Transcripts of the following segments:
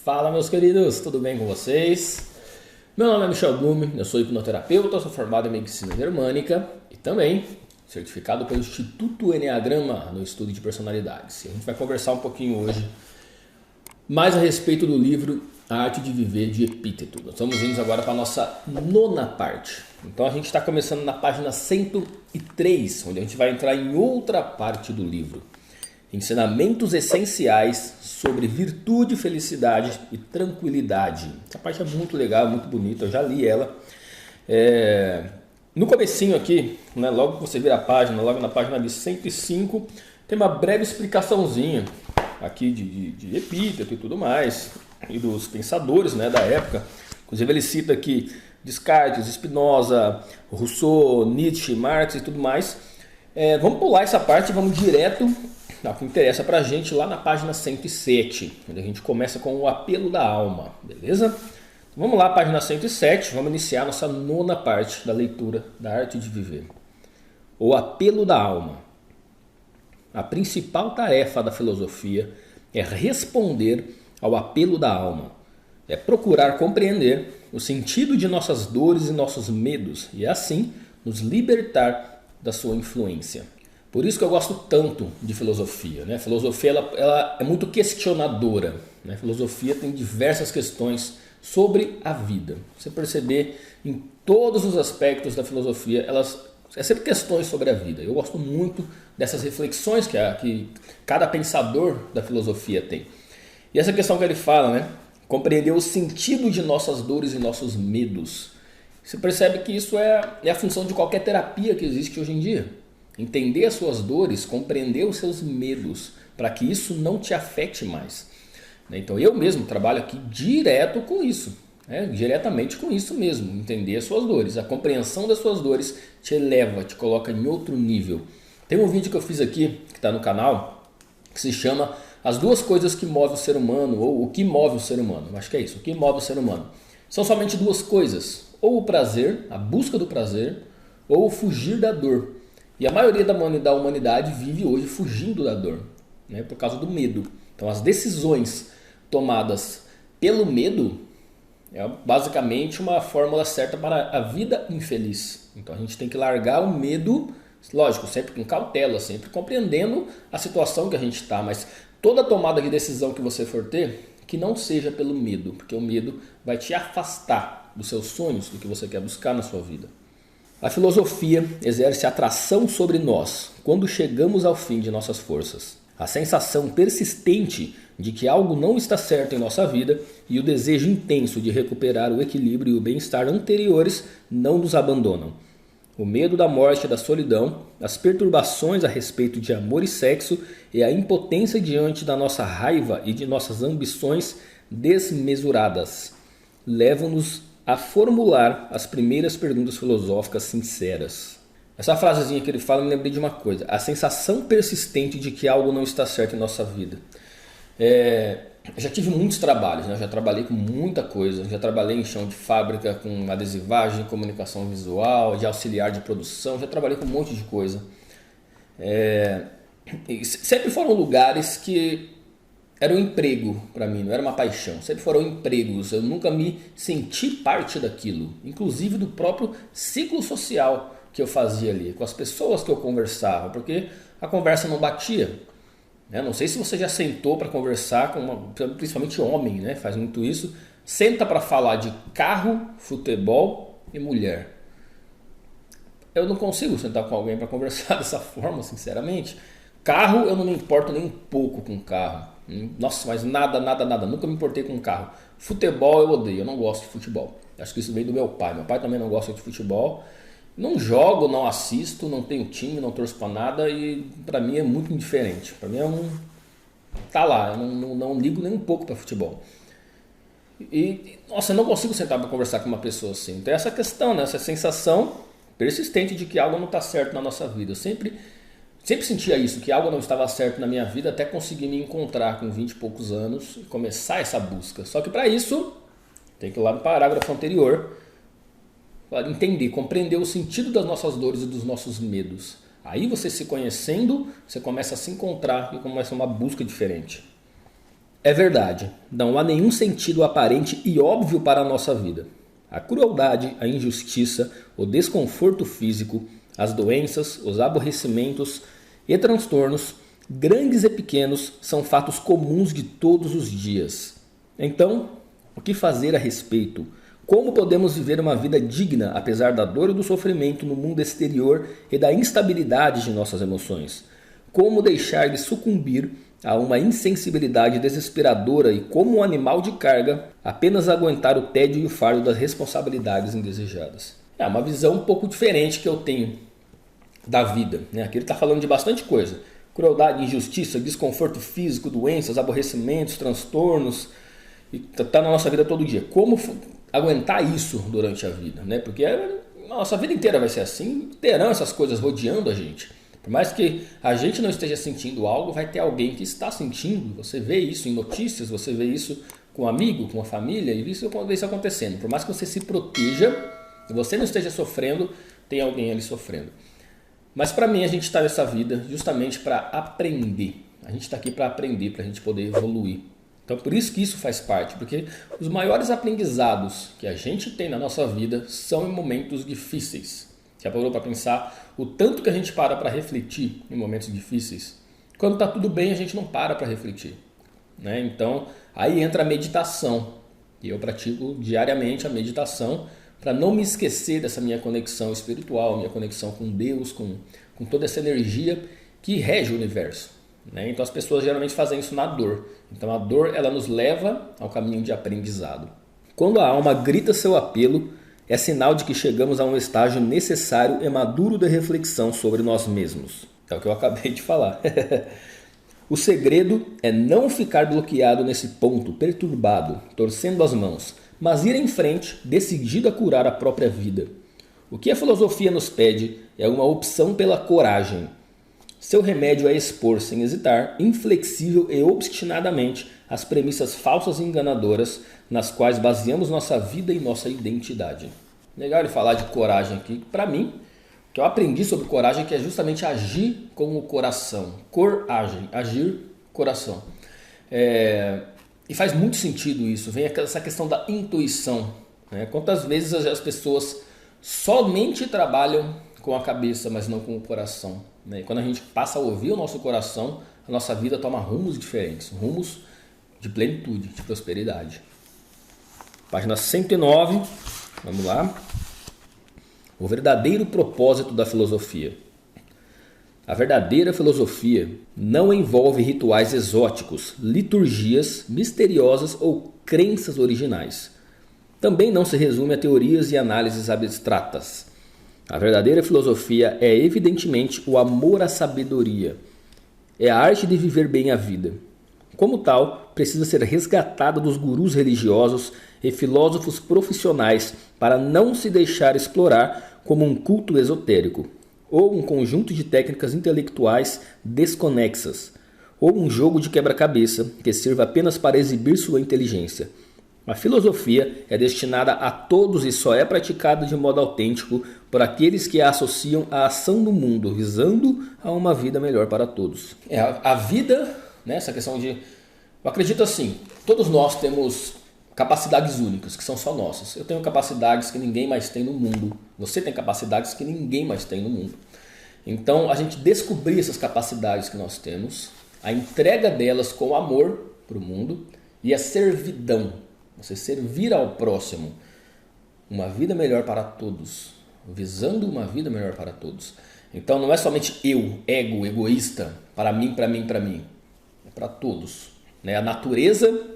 Fala, meus queridos, tudo bem com vocês? Meu nome é Michel Blume, eu sou hipnoterapeuta, sou formado em medicina germânica e também certificado pelo Instituto Enneagrama no estudo de personalidades. E a gente vai conversar um pouquinho hoje mais a respeito do livro A Arte de Viver, de Epíteto. Nós estamos indo agora para a nossa nona parte. Então a gente está começando na página 103, onde a gente vai entrar em outra parte do livro. Ensinamentos essenciais sobre virtude, felicidade e tranquilidade. Essa parte é muito legal, muito bonita, eu já li ela. No comecinho aqui, né, logo que você vira a página, logo na página de 105, tem uma breve explicaçãozinha aqui de Epíteto e tudo mais, e dos pensadores, né, da época. Inclusive ele cita aqui Descartes, Spinoza, Rousseau, Nietzsche, Marx e tudo mais. Vamos pular essa parte e vamos direto ao que interessa pra gente lá na página 107, onde a gente começa com o apelo da alma, beleza? Então, vamos lá, página 107, vamos iniciar nossa nona parte da leitura da Arte de Viver. O apelo da alma. A principal tarefa da filosofia é responder ao apelo da alma, é procurar compreender o sentido de nossas dores e nossos medos e assim nos libertar da sua influência. Por isso que eu gosto tanto de filosofia, né? A filosofia ela é muito questionadora, né? A filosofia tem diversas questões sobre a vida. Você perceber em todos os aspectos da filosofia, é sempre questões sobre a vida. Eu gosto muito dessas reflexões que cada pensador da filosofia tem. E essa questão que ele fala, né? Compreender o sentido de nossas dores e nossos medos. Você percebe que isso é a função de qualquer terapia que existe hoje em dia. Entender as suas dores, compreender os seus medos, para que isso não te afete mais. Então eu mesmo trabalho aqui direto com isso, diretamente com isso mesmo, entender as suas dores. A compreensão das suas dores te eleva, te coloca em outro nível. Tem um vídeo que eu fiz aqui, que está no canal, que se chama As Duas Coisas que Movem o Ser Humano, ou O que Move o Ser Humano. Acho que é isso, o que move o ser humano. São somente duas coisas, ou o prazer, a busca do prazer, ou o fugir da dor. E a maioria da humanidade vive hoje fugindo da dor, né, por causa do medo. Então as decisões tomadas pelo medo é basicamente uma fórmula certa para a vida infeliz. Então a gente tem que largar o medo, lógico, sempre com cautela, sempre compreendendo a situação que a gente está, mas toda tomada de decisão que você for ter, que não seja pelo medo, porque o medo vai te afastar dos seus sonhos, do que você quer buscar na sua vida. A filosofia exerce atração sobre nós quando chegamos ao fim de nossas forças. A sensação persistente de que algo não está certo em nossa vida e o desejo intenso de recuperar o equilíbrio e o bem-estar anteriores não nos abandonam. O medo da morte e da solidão, as perturbações a respeito de amor e sexo e a impotência diante da nossa raiva e de nossas ambições desmesuradas levam-nos a formular as primeiras perguntas filosóficas sinceras. Essa frasezinha que ele fala, me lembrei de uma coisa. A sensação persistente de que algo não está certo em nossa vida. Eu já tive muitos trabalhos, né? Eu já trabalhei com muita coisa. Já trabalhei em chão de fábrica com adesivagem, comunicação visual, de auxiliar de produção. Já trabalhei com um monte de coisa. E sempre foram lugares que era um emprego para mim, não era uma paixão. Sempre foram empregos, eu nunca me senti parte daquilo. Inclusive do próprio ciclo social que eu fazia ali, com as pessoas que eu conversava, porque a conversa não batia. Não sei se você já sentou para conversar com principalmente homem, né? Faz muito isso. Senta para falar de carro, futebol e mulher. Eu não consigo sentar com alguém para conversar dessa forma, sinceramente. Carro, eu não me importo nem um pouco com carro. Nossa, mas nada. Nunca me importei com carro. Futebol eu odeio, eu não gosto de futebol. Acho que isso veio do meu pai. Meu pai também não gosta de futebol. Não jogo, não assisto, não tenho time, não torço pra nada e pra mim é muito indiferente. Pra mim é tá lá, eu não ligo nem um pouco pra futebol. Nossa, eu não consigo sentar pra conversar com uma pessoa assim. Então essa questão, né? Essa sensação persistente de que algo não tá certo na nossa vida. Eu sempre sentia isso, que algo não estava certo na minha vida, até conseguir me encontrar com 20 e poucos anos e começar essa busca. Só que para isso, tem que ir lá no parágrafo anterior, entender, compreender o sentido das nossas dores e dos nossos medos. Aí você se conhecendo, você começa a se encontrar e começa uma busca diferente. É verdade, não há nenhum sentido aparente e óbvio para a nossa vida. A crueldade, a injustiça, o desconforto físico, as doenças, os aborrecimentos e transtornos, grandes e pequenos, são fatos comuns de todos os dias. Então, o que fazer a respeito? Como podemos viver uma vida digna apesar da dor e do sofrimento no mundo exterior e da instabilidade de nossas emoções? Como deixar de sucumbir a uma insensibilidade desesperadora e, como um animal de carga, apenas aguentar o tédio e o fardo das responsabilidades indesejadas? É uma visão um pouco diferente que eu tenho da vida, né? Aqui ele está falando de bastante coisa. Crueldade, injustiça, desconforto físico, doenças, aborrecimentos, transtornos. E está na nossa vida todo dia. Como aguentar isso durante a vida, né? Porque a nossa vida inteira vai ser assim, terão essas coisas rodeando a gente. Por mais que a gente não esteja sentindo algo, vai ter alguém que está sentindo. Você vê isso em notícias, você vê isso com um amigo, com uma família, e vê isso acontecendo. Por mais que você se proteja, você não esteja sofrendo, tem alguém ali sofrendo. Mas para mim a gente está nessa vida justamente para aprender. A gente está aqui para aprender, para a gente poder evoluir. Então por isso que isso faz parte, porque os maiores aprendizados que a gente tem na nossa vida são em momentos difíceis. Já parou para pensar o tanto que a gente para refletir em momentos difíceis? Quando está tudo bem, a gente não para refletir, né? Então aí entra a meditação. E eu pratico diariamente a meditação para não me esquecer dessa minha conexão espiritual, minha conexão com Deus, com toda essa energia que rege o universo, né? Então as pessoas geralmente fazem isso na dor. Então a dor ela nos leva ao caminho de aprendizado. Quando a alma grita seu apelo, é sinal de que chegamos a um estágio necessário e maduro de reflexão sobre nós mesmos. É o que eu acabei de falar. O segredo é não ficar bloqueado nesse ponto, perturbado, torcendo as mãos, mas ir em frente, decidido a curar a própria vida. O que a filosofia nos pede é uma opção pela coragem. Seu remédio é expor sem hesitar, inflexível e obstinadamente, as premissas falsas e enganadoras nas quais baseamos nossa vida e nossa identidade. Legal ele falar de coragem aqui. Para mim, o que eu aprendi sobre coragem é que é justamente agir com o coração. Coragem, agir, coração. E faz muito sentido isso. Vem essa questão da intuição, né? Quantas vezes as pessoas somente trabalham com a cabeça, mas não com o coração, né? E quando a gente passa a ouvir o nosso coração, a nossa vida toma rumos diferentes, rumos de plenitude, de prosperidade. Página 109, vamos lá. O verdadeiro propósito da filosofia. A verdadeira filosofia não envolve rituais exóticos, liturgias misteriosas ou crenças originais. Também não se resume a teorias e análises abstratas. A verdadeira filosofia é evidentemente o amor à sabedoria. É a arte de viver bem a vida. Como tal, precisa ser resgatada dos gurus religiosos e filósofos profissionais para não se deixar explorar como um culto esotérico, ou um conjunto de técnicas intelectuais desconexas, ou um jogo de quebra-cabeça que sirva apenas para exibir sua inteligência. A filosofia é destinada a todos e só é praticada de modo autêntico por aqueles que a associam à ação do mundo, visando a uma vida melhor para todos. A vida, né, essa questão de... Eu acredito assim, todos nós temos capacidades únicas, que são só nossas. Eu tenho capacidades que ninguém mais tem no mundo. Você tem capacidades que ninguém mais tem no mundo. Então, a gente descobrir essas capacidades que nós temos, a entrega delas com amor para o mundo e a servidão. Você servir ao próximo. Uma vida melhor para todos. Visando uma vida melhor para todos. Então, não é somente eu, ego, egoísta, para mim, para mim, para mim. É para todos. A natureza...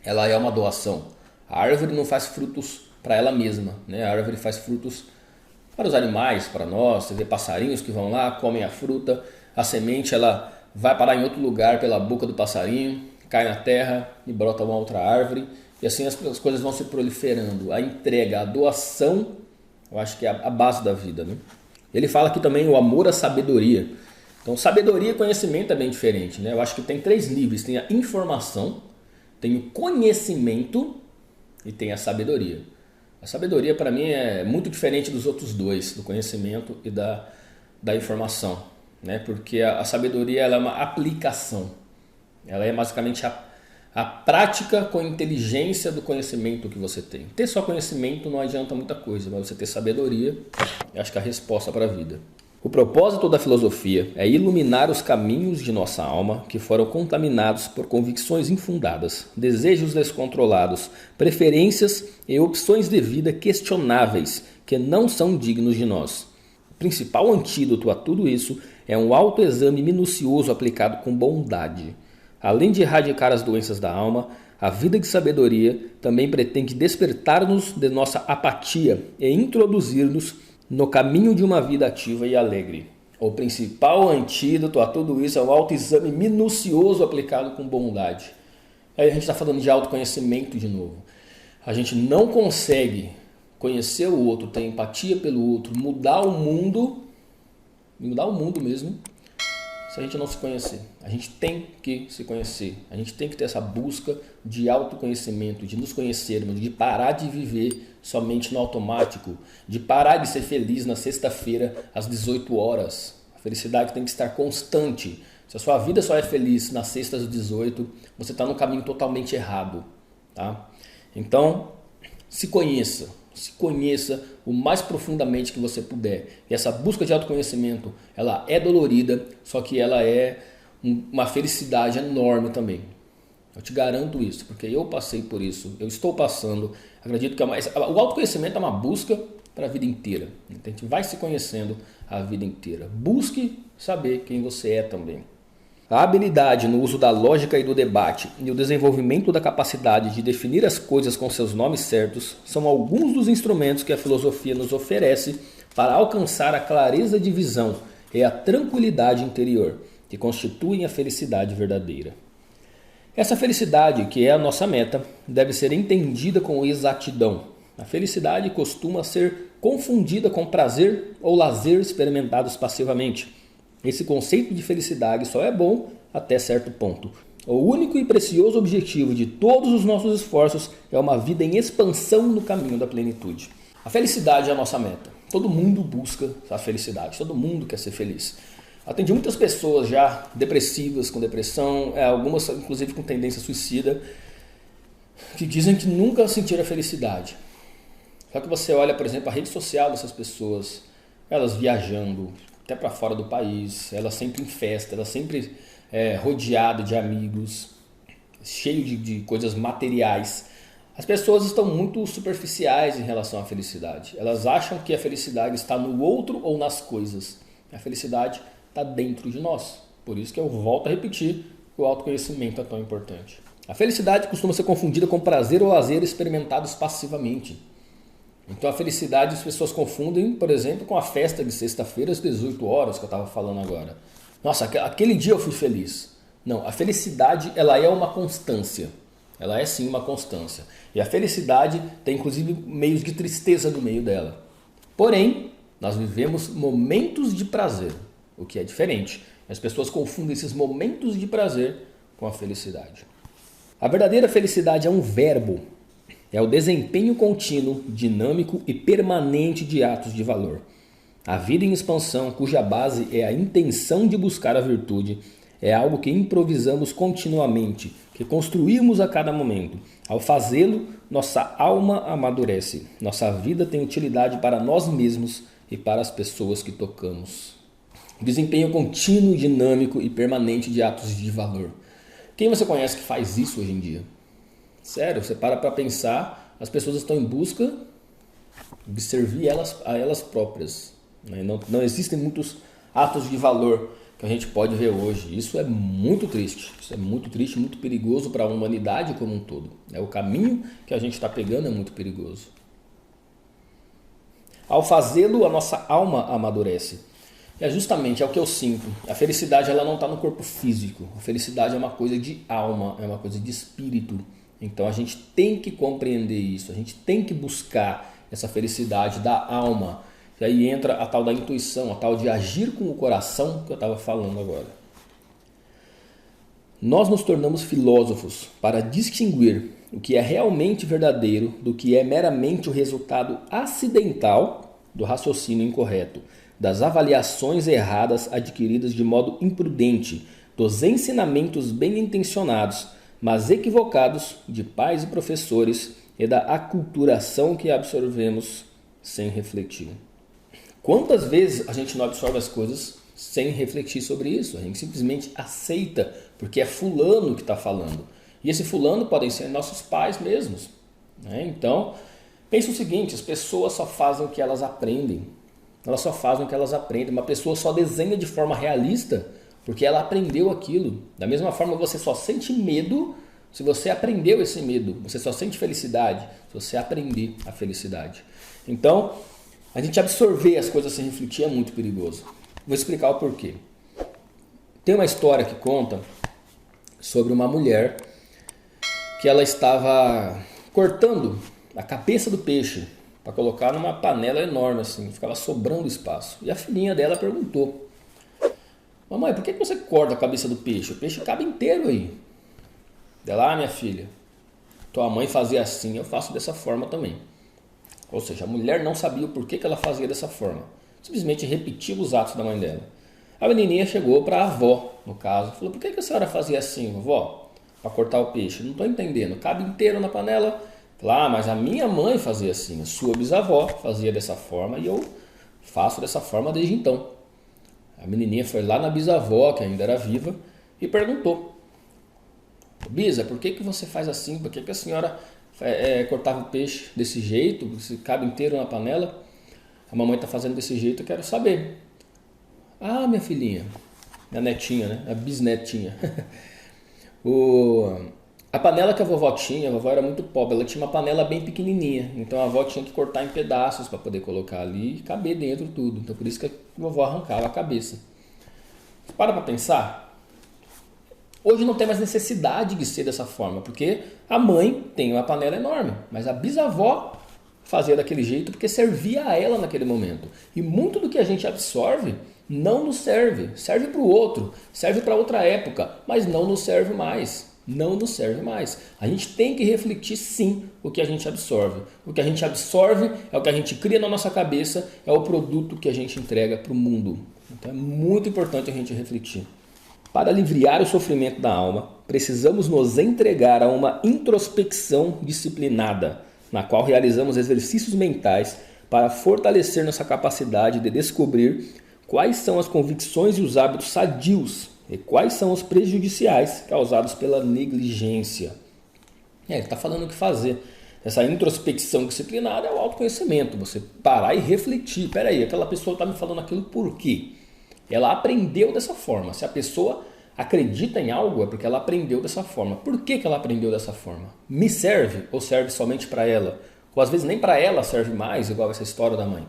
ela é uma doação. A árvore não faz frutos para ela mesma, né? A árvore faz frutos para os animais, para nós. Você vê passarinhos que vão lá, comem a fruta. A semente ela vai parar em outro lugar pela boca do passarinho, cai na terra e brota uma outra árvore. E assim as coisas vão se proliferando. A entrega, a doação, eu acho que é a base da vida, né? Ele fala aqui também o amor à sabedoria. Então sabedoria e conhecimento é bem diferente, né? Eu acho que tem 3 níveis. Tem a informação, tem o conhecimento e tem a sabedoria. A sabedoria para mim é muito diferente dos outros dois, do conhecimento e da informação, né? Porque a sabedoria ela é uma aplicação. Ela é basicamente A prática com a inteligência do conhecimento que você tem. Ter só conhecimento não adianta muita coisa, mas você ter sabedoria, eu acho que é a resposta para a vida. O propósito da filosofia é iluminar os caminhos de nossa alma que foram contaminados por convicções infundadas, desejos descontrolados, preferências e opções de vida questionáveis que não são dignos de nós. O principal antídoto a tudo isso é um autoexame minucioso aplicado com bondade. Além de erradicar as doenças da alma, a vida de sabedoria também pretende despertar-nos de nossa apatia e introduzir-nos no caminho de uma vida ativa e alegre. O principal antídoto a tudo isso é o autoexame minucioso aplicado com bondade. Aí a gente está falando de autoconhecimento de novo. A gente não consegue conhecer o outro, ter empatia pelo outro, mudar o mundo mesmo, se a gente não se conhecer. A gente tem que se conhecer, a gente tem que ter essa busca de autoconhecimento, de nos conhecermos, de parar de viver somente no automático, de parar de ser feliz na sexta-feira às 18 horas. A felicidade tem que estar constante. Se a sua vida só é feliz na sexta às 18, você está no caminho totalmente errado. Tá? Então, se conheça o mais profundamente que você puder. E essa busca de autoconhecimento, ela é dolorida, só que ela é uma felicidade enorme também. Eu te garanto isso, porque eu passei por isso, eu estou passando. Acredito que o autoconhecimento é uma busca para a vida inteira. A gente vai se conhecendo a vida inteira. Busque saber quem você é também. A habilidade no uso da lógica e do debate e o desenvolvimento da capacidade de definir as coisas com seus nomes certos são alguns dos instrumentos que a filosofia nos oferece para alcançar a clareza de visão e a tranquilidade interior, que constituem a felicidade verdadeira. Essa felicidade, que é a nossa meta, deve ser entendida com exatidão. A felicidade costuma ser confundida com prazer ou lazer experimentados passivamente. Esse conceito de felicidade só é bom até certo ponto. O único e precioso objetivo de todos os nossos esforços é uma vida em expansão no caminho da plenitude. A felicidade é a nossa meta. Todo mundo busca a felicidade, todo mundo quer ser feliz. Atendi muitas pessoas já depressivas, com depressão, algumas inclusive com tendência suicida, que dizem que nunca sentiram a felicidade. Só que você olha, por exemplo, a rede social dessas pessoas, elas viajando até para fora do país, elas sempre em festa, elas sempre rodeadas de amigos, cheio de coisas materiais. As pessoas estão muito superficiais em relação à felicidade. Elas acham que a felicidade está no outro ou nas coisas. A felicidade está dentro de nós. Por isso que eu volto a repetir que o autoconhecimento é tão importante. A felicidade costuma ser confundida com prazer ou lazer experimentados passivamente. Então a felicidade as pessoas confundem, por exemplo, com a festa de sexta-feira às 18 horas que eu estava falando agora. Nossa, aquele dia eu fui feliz. Não, a felicidade ela é uma constância. Ela é sim uma constância. E a felicidade tem inclusive meios de tristeza no meio dela. Porém, nós vivemos momentos de prazer, o que é diferente. As pessoas confundem esses momentos de prazer com a felicidade. A verdadeira felicidade é um verbo. É o desempenho contínuo, dinâmico e permanente de atos de valor. A vida em expansão, cuja base é a intenção de buscar a virtude, é algo que improvisamos continuamente, que construímos a cada momento. Ao fazê-lo, nossa alma amadurece. Nossa vida tem utilidade para nós mesmos e para as pessoas que tocamos. Desempenho contínuo, dinâmico e permanente de atos de valor. Quem você conhece que faz isso hoje em dia? Sério, você para pensar, as pessoas estão em busca de servir a elas próprias. Não existem muitos atos de valor que a gente pode ver hoje. Isso é muito triste. Isso é muito triste, muito perigoso para a humanidade como um todo. O caminho que a gente está pegando é muito perigoso. Ao fazê-lo, a nossa alma amadurece. É justamente o que eu sinto. A felicidade ela não está no corpo físico. A felicidade é uma coisa de alma, é uma coisa de espírito. Então a gente tem que compreender isso, a gente tem que buscar essa felicidade da alma. E aí entra a tal da intuição, a tal de agir com o coração que eu estava falando agora. Nós nos tornamos filósofos para distinguir o que é realmente verdadeiro do que é meramente o resultado acidental do raciocínio incorreto, das avaliações erradas adquiridas de modo imprudente, dos ensinamentos bem intencionados, mas equivocados de pais e professores e da aculturação que absorvemos sem refletir. Quantas vezes a gente não absorve as coisas sem refletir sobre isso? A gente simplesmente aceita, porque é fulano que está falando. E esse fulano podem ser nossos pais mesmos, né? Então, pense o seguinte, as pessoas só fazem o que elas aprendem. Elas só fazem o que elas aprendem. Uma pessoa só desenha de forma realista porque ela aprendeu aquilo. Da mesma forma, você só sente medo se você aprendeu esse medo. Você só sente felicidade se você aprender a felicidade. Então, a gente absorver as coisas sem refletir é muito perigoso. Vou explicar o porquê. Tem uma história que conta sobre uma mulher que ela estava cortando a cabeça do peixe para colocar numa panela enorme assim, ficava sobrando espaço. E a filhinha dela perguntou: mamãe, por que você corta a cabeça do peixe? O peixe cabe inteiro aí. Ela: minha filha, tua mãe fazia assim, eu faço dessa forma também. Ou seja, a mulher não sabia o porquê que ela fazia dessa forma. Simplesmente repetia os atos da mãe dela. A menininha chegou para a avó, no caso, falou: por que a senhora fazia assim, vovó? Para cortar o peixe? Não estou entendendo. Cabe inteiro na panela? Falei: mas a minha mãe fazia assim, a sua bisavó fazia dessa forma e eu faço dessa forma desde então. A menininha foi lá na bisavó, que ainda era viva, e perguntou: Bisa, por que você faz assim? Por que a senhora cortava o peixe desse jeito, se cabe inteiro na panela? A mamãe está fazendo desse jeito, eu quero saber. Ah, minha filhinha, minha netinha, né? A bisnetinha. A panela que a vovó tinha, a vovó era muito pobre, ela tinha uma panela bem pequenininha, então a avó tinha que cortar em pedaços para poder colocar ali e caber dentro tudo. Então por isso que a vovó arrancava a cabeça. Para pensar. Hoje não tem mais necessidade de ser dessa forma, porque a mãe tem uma panela enorme, mas a bisavó fazia daquele jeito porque servia a ela naquele momento. E muito do que a gente absorve não nos serve. Serve para o outro, serve para outra época, mas não nos serve mais. Não nos serve mais. A gente tem que refletir sim o que a gente absorve. O que a gente absorve é o que a gente cria na nossa cabeça, é o produto que a gente entrega para o mundo. Então é muito importante a gente refletir. Para aliviar o sofrimento da alma, precisamos nos entregar a uma introspecção disciplinada, na qual realizamos exercícios mentais para fortalecer nossa capacidade de descobrir quais são as convicções e os hábitos sadios e quais são os prejudiciais causados pela negligência. Ele está falando o que fazer. Essa introspecção disciplinada é o autoconhecimento, você parar e refletir. Peraí, aquela pessoa está me falando aquilo por quê? Ela aprendeu dessa forma. Se a pessoa acredita em algo, é porque ela aprendeu dessa forma. Por que ela aprendeu dessa forma? Me serve ou serve somente para ela? Ou às vezes nem para ela serve mais, igual essa história da mãe.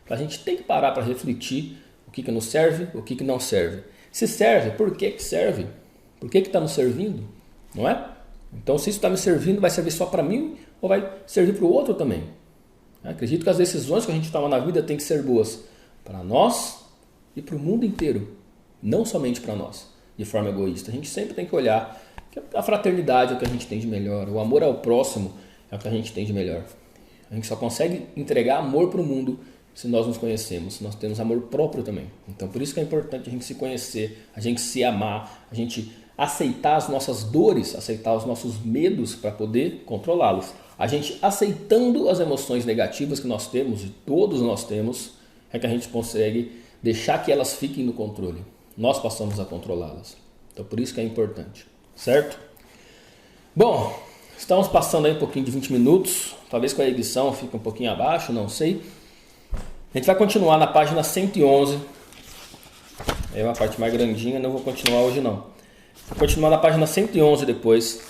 A gente tem que parar para refletir o que nos serve, o que não serve. Se serve, por que serve? Por que está nos servindo? Não é? Então, se isso está me servindo, vai servir só para mim ou vai servir para o outro também? Eu acredito que as decisões que a gente toma na vida têm que ser boas para nós e para o mundo inteiro, não somente para nós, de forma egoísta. A gente sempre tem que olhar que a fraternidade é o que a gente tem de melhor, o amor ao próximo é o que a gente tem de melhor. A gente só consegue entregar amor para o mundo se nós nos conhecemos, se nós temos amor próprio também. Então por isso que é importante a gente se conhecer, a gente se amar, a gente aceitar as nossas dores, aceitar os nossos medos para poder controlá-los. A gente aceitando as emoções negativas que nós temos, e todos nós temos, é que a gente consegue deixar que elas fiquem no controle. Nós passamos a controlá-las. Então por isso que é importante, certo? Bom, estamos passando aí um pouquinho de 20 minutos, talvez com a edição fique um pouquinho abaixo, não sei. A gente vai continuar na página 111, é uma parte mais grandinha, não vou continuar hoje não. Vou continuar na página 111 depois,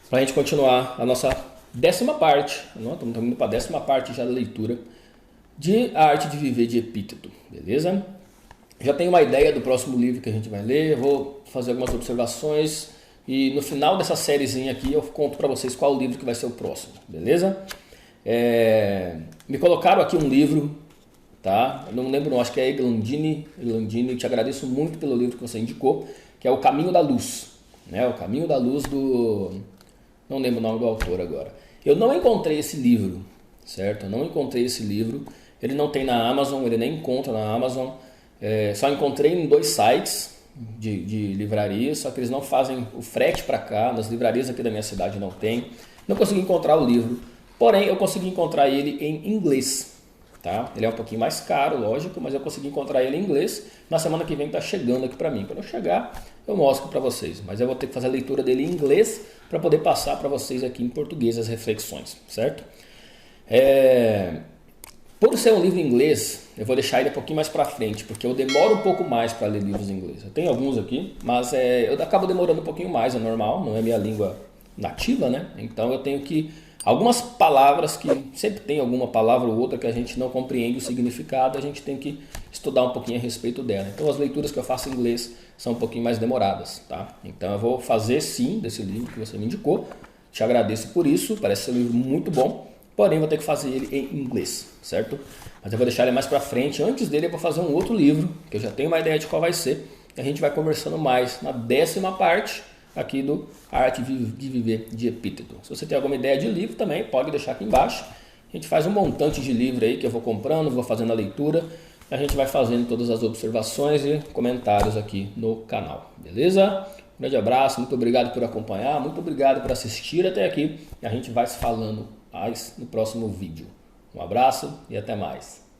para a gente continuar a nossa 10ª parte, estamos indo para a 10ª parte já da leitura, de A Arte de Viver de Epíteto, beleza? Já tenho uma ideia do próximo livro que a gente vai ler, vou fazer algumas observações e no final dessa sériezinha aqui eu conto para vocês qual o livro que vai ser o próximo, beleza? Me colocaram aqui um livro, tá? Eu não lembro, não, acho que é Eglandini, te agradeço muito pelo livro que você indicou, que é O Caminho da Luz, né? O Caminho da Luz do... não lembro o nome do autor agora. Eu não encontrei esse livro, certo? Eu não encontrei esse livro, ele não tem na Amazon, ele nem encontra na Amazon. Só encontrei em 2 sites, de livrarias, só que eles não fazem o frete para cá, nas livrarias aqui da minha cidade não tem. Não consegui encontrar o livro, porém eu consegui encontrar ele em inglês. Tá? Ele é um pouquinho mais caro, lógico, mas eu consegui encontrar ele em inglês. Na semana que vem está chegando aqui para mim. Quando eu chegar, eu mostro para vocês. Mas eu vou ter que fazer a leitura dele em inglês para poder passar para vocês aqui em português as reflexões, certo? Por ser um livro em inglês, eu vou deixar ele um pouquinho mais para frente, porque eu demoro um pouco mais para ler livros em inglês. Eu tenho alguns aqui, mas eu acabo demorando um pouquinho mais, é normal, não é minha língua nativa, né? Então eu tenho que... Algumas palavras que sempre tem alguma palavra ou outra que a gente não compreende o significado, a gente tem que estudar um pouquinho a respeito dela. Então as leituras que eu faço em inglês são um pouquinho mais demoradas, tá? Então eu vou fazer sim desse livro que você me indicou. Te agradeço por isso, parece ser um livro muito bom, porém vou ter que fazer ele em inglês, certo? Mas eu vou deixar ele mais pra frente. Antes dele eu vou fazer um outro livro, que eu já tenho uma ideia de qual vai ser, e a gente vai conversando mais na 10ª parte aqui do Arte de Viver de Epíteto. Se você tem alguma ideia de livro também, pode deixar aqui embaixo. A gente faz um montante de livro aí que eu vou comprando, vou fazendo a leitura. A gente vai fazendo todas as observações e comentários aqui no canal. Beleza? Um grande abraço, muito obrigado por acompanhar, muito obrigado por assistir até aqui. E a gente vai se falando mais no próximo vídeo. Um abraço e até mais.